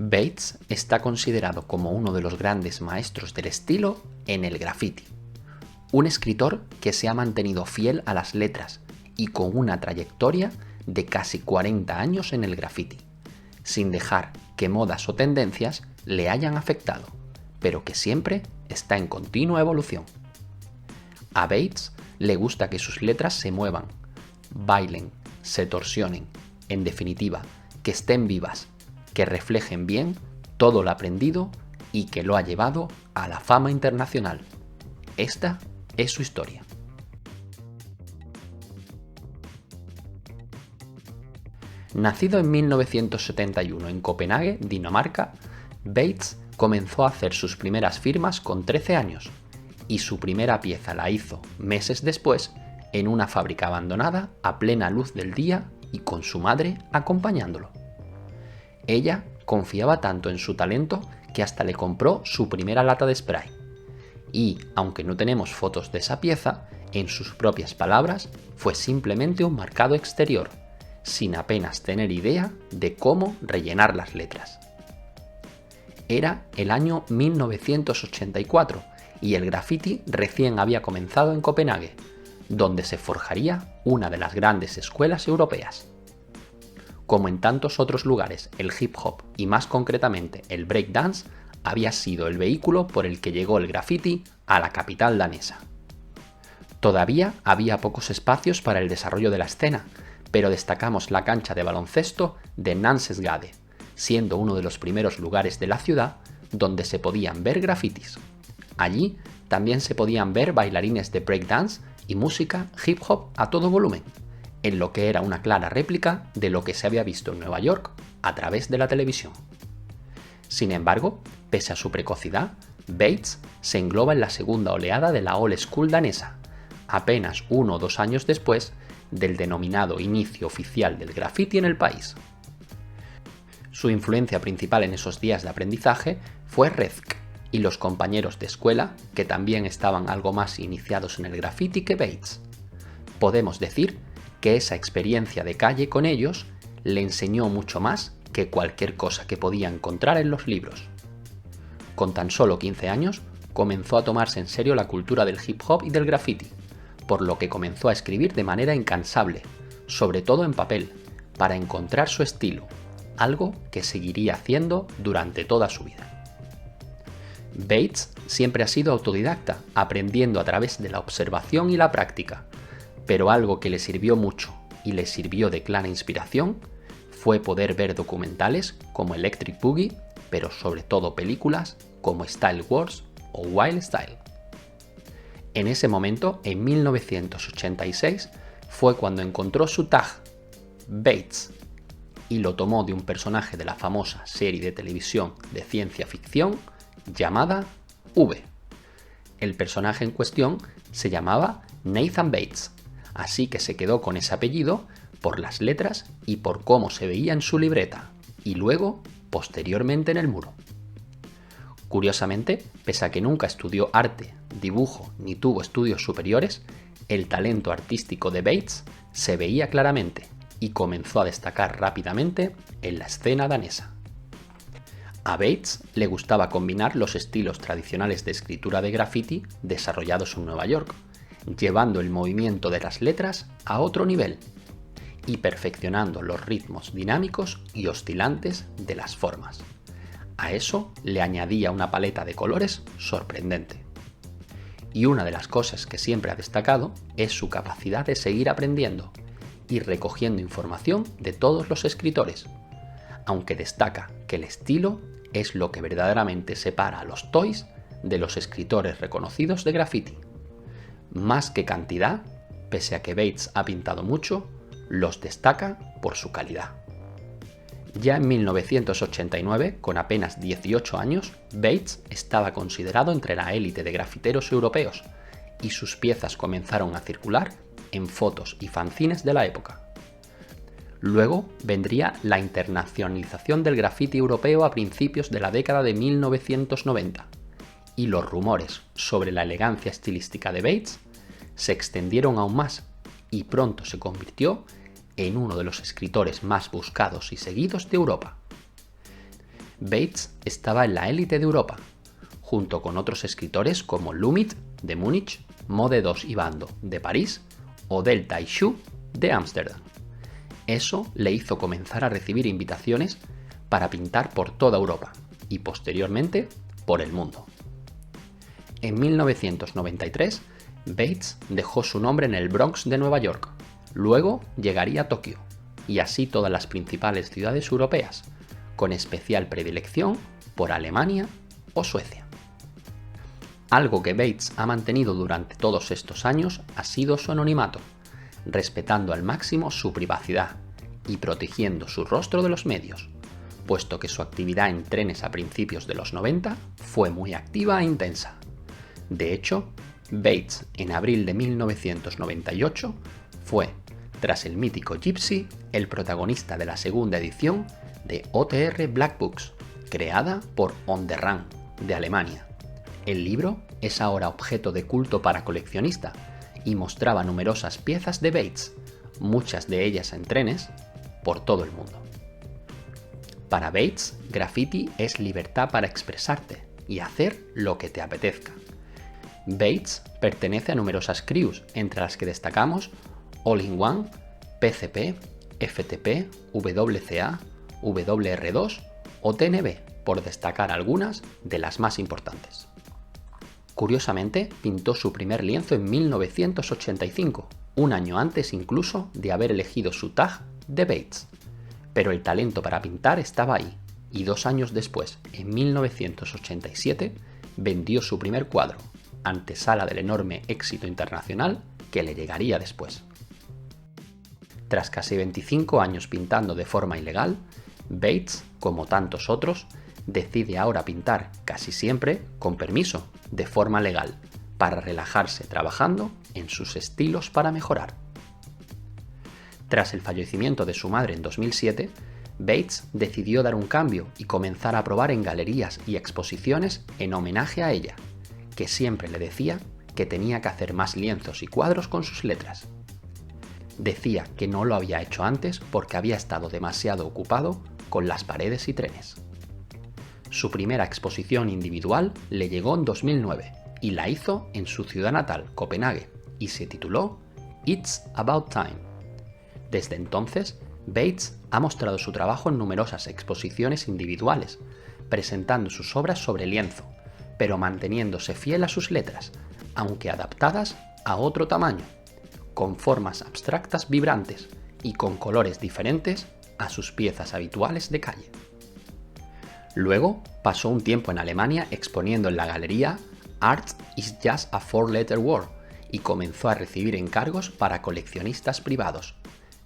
Bates está considerado como uno de los grandes maestros del estilo en el graffiti. Un escritor que se ha mantenido fiel a las letras y con una trayectoria de casi 40 años en el graffiti, sin dejar que modas o tendencias le hayan afectado, pero que siempre está en continua evolución. A Bates le gusta que sus letras se muevan, bailen, se torsionen, en definitiva, que estén vivas, que reflejen bien todo lo aprendido y que lo ha llevado a la fama internacional. Esta es su historia. Nacido en 1971 en Copenhague, Dinamarca, Bates comenzó a hacer sus primeras firmas con 13 años y su primera pieza la hizo meses después en una fábrica abandonada a plena luz del día y con su madre acompañándolo. Ella confiaba tanto en su talento que hasta le compró su primera lata de spray. Y, aunque no tenemos fotos de esa pieza, en sus propias palabras, fue simplemente un marcado exterior, sin apenas tener idea de cómo rellenar las letras. Era el año 1984 y el graffiti recién había comenzado en Copenhague, donde se forjaría una de las grandes escuelas europeas. Como en tantos otros lugares, el hip hop y más concretamente el breakdance había sido el vehículo por el que llegó el graffiti a la capital danesa. Todavía había pocos espacios para el desarrollo de la escena, pero destacamos la cancha de baloncesto de Nansensgade, siendo uno de los primeros lugares de la ciudad donde se podían ver grafitis. Allí también se podían ver bailarines de breakdance y música hip hop a todo volumen, en lo que era una clara réplica de lo que se había visto en Nueva York a través de la televisión. Sin embargo, pese a su precocidad, Bates se engloba en la segunda oleada de la old school danesa, apenas 1 o 2 años después del denominado inicio oficial del graffiti en el país. Su influencia principal en esos días de aprendizaje fue Rezk y los compañeros de escuela que también estaban algo más iniciados en el graffiti que Bates. Podemos decir que esa experiencia de calle con ellos le enseñó mucho más que cualquier cosa que podía encontrar en los libros. Con tan solo 15 años comenzó a tomarse en serio la cultura del hip hop y del graffiti, por lo que comenzó a escribir de manera incansable, sobre todo en papel, para encontrar su estilo, algo que seguiría haciendo durante toda su vida. Bates siempre ha sido autodidacta, aprendiendo a través de la observación y la práctica, pero algo que le sirvió mucho y le sirvió de clara inspiración fue poder ver documentales como Electric Boogie, pero sobre todo películas como Style Wars o Wild Style. En ese momento, en 1986, fue cuando encontró su tag, Bates, y lo tomó de un personaje de la famosa serie de televisión de ciencia ficción llamada V. El personaje en cuestión se llamaba Nathan Bates, así que se quedó con ese apellido por las letras y por cómo se veía en su libreta, y luego, posteriormente en el muro. Curiosamente, pese a que nunca estudió arte, dibujo ni tuvo estudios superiores, el talento artístico de Bates se veía claramente y comenzó a destacar rápidamente en la escena danesa. A Bates le gustaba combinar los estilos tradicionales de escritura de graffiti desarrollados en Nueva York, llevando el movimiento de las letras a otro nivel y perfeccionando los ritmos dinámicos y oscilantes de las formas. A eso le añadía una paleta de colores sorprendente. Y una de las cosas que siempre ha destacado es su capacidad de seguir aprendiendo y recogiendo información de todos los escritores, aunque destaca que el estilo es lo que verdaderamente separa a los toys de los escritores reconocidos de graffiti. Más que cantidad, pese a que Bates ha pintado mucho, los destaca por su calidad. Ya en 1989, con apenas 18 años, Bates estaba considerado entre la élite de grafiteros europeos y sus piezas comenzaron a circular en fotos y fanzines de la época. Luego vendría la internacionalización del graffiti europeo a principios de la década de 1990 y los rumores sobre la elegancia estilística de Bates se extendieron aún más y pronto se convirtió en uno de los escritores más buscados y seguidos de Europa. Bates estaba en la élite de Europa, junto con otros escritores como Lumit, de Múnich, Mode 2 y Bando, de París, o Delta y Shu, de Ámsterdam. Eso le hizo comenzar a recibir invitaciones para pintar por toda Europa y posteriormente por el mundo. En 1993, Bates dejó su nombre en el Bronx de Nueva York, luego llegaría a Tokio y así todas las principales ciudades europeas, con especial predilección por Alemania o Suecia. Algo que Bates ha mantenido durante todos estos años ha sido su anonimato, respetando al máximo su privacidad y protegiendo su rostro de los medios, puesto que su actividad en trenes a principios de los 90 fue muy activa e intensa. De hecho, Bates en abril de 1998 fue, tras el mítico Gypsy, el protagonista de la segunda edición de OTR Black Books, creada por On the Run, de Alemania. El libro es ahora objeto de culto para coleccionistas y mostraba numerosas piezas de Bates, muchas de ellas en trenes, por todo el mundo. Para Bates, graffiti es libertad para expresarte y hacer lo que te apetezca. Bates pertenece a numerosas crews, entre las que destacamos All in One, PCP, FTP, WCA, WR2 o TNB, por destacar algunas de las más importantes. Curiosamente, pintó su primer lienzo en 1985, un año antes incluso de haber elegido su tag de Bates. Pero el talento para pintar estaba ahí, y 2 años después, en 1987, vendió su primer cuadro, antesala del enorme éxito internacional que le llegaría después. Tras casi 25 años pintando de forma ilegal, Bates, como tantos otros, decide ahora pintar casi siempre con permiso, de forma legal, para relajarse trabajando en sus estilos para mejorar. Tras el fallecimiento de su madre en 2007, Bates decidió dar un cambio y comenzar a probar en galerías y exposiciones en homenaje a ella, que siempre le decía que tenía que hacer más lienzos y cuadros con sus letras. Decía que no lo había hecho antes porque había estado demasiado ocupado con las paredes y trenes. Su primera exposición individual le llegó en 2009 y la hizo en su ciudad natal, Copenhague, y se tituló It's About Time. Desde entonces, Bates ha mostrado su trabajo en numerosas exposiciones individuales, presentando sus obras sobre lienzo, pero manteniéndose fiel a sus letras, aunque adaptadas a otro tamaño, con formas abstractas vibrantes y con colores diferentes a sus piezas habituales de calle. Luego pasó un tiempo en Alemania exponiendo en la galería Art is Just a Four-Letter Word y comenzó a recibir encargos para coleccionistas privados,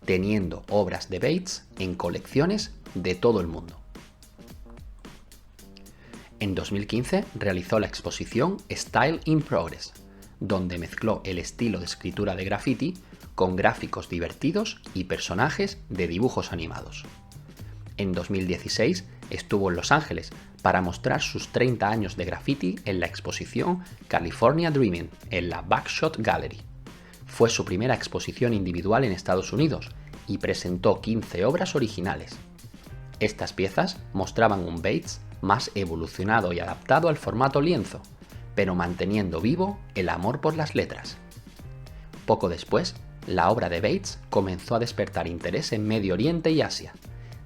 teniendo obras de Bates en colecciones de todo el mundo. En 2015 realizó la exposición Style in Progress, donde mezcló el estilo de escritura de graffiti con gráficos divertidos y personajes de dibujos animados. En 2016 estuvo en Los Ángeles para mostrar sus 30 años de graffiti en la exposición California Dreaming en la Backshot Gallery. Fue su primera exposición individual en Estados Unidos y presentó 15 obras originales. Estas piezas mostraban un Bates más evolucionado y adaptado al formato lienzo, pero manteniendo vivo el amor por las letras. Poco después, la obra de Bates comenzó a despertar interés en Medio Oriente y Asia,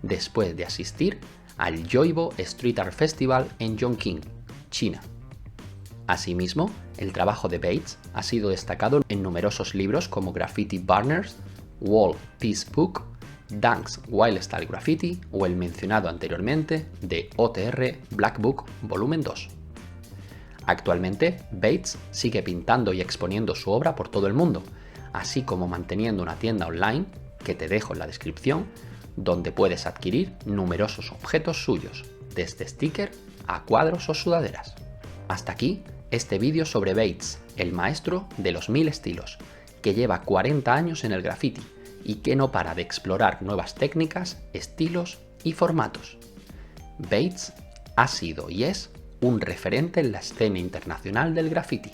después de asistir al Yoibo Street Art Festival en Chongqing, China. Asimismo, el trabajo de Bates ha sido destacado en numerosos libros como Graffiti Burners, Wall Peace Book, Dunk's Wild Style Graffiti o el mencionado anteriormente de OTR Black Book Volumen 2. Actualmente, Bates sigue pintando y exponiendo su obra por todo el mundo, así como manteniendo una tienda online, que te dejo en la descripción, donde puedes adquirir numerosos objetos suyos, desde stickers a cuadros o sudaderas. Hasta aquí este vídeo sobre Bates, el maestro de los 1000 estilos, que lleva 40 años en el graffiti y que no para de explorar nuevas técnicas, estilos y formatos. Bates ha sido y es un referente en la escena internacional del graffiti.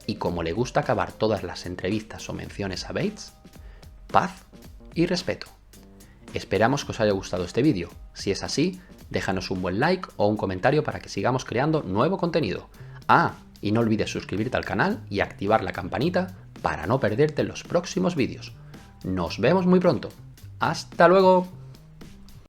Y como le gusta acabar todas las entrevistas o menciones a Bates, paz y respeto. Esperamos que os haya gustado este vídeo. Si es así, Déjanos un buen like o un comentario para que sigamos creando nuevo contenido. Y no olvides suscribirte al canal y activar la campanita para no perderte los próximos vídeos. Nos vemos muy pronto. ¡Hasta luego!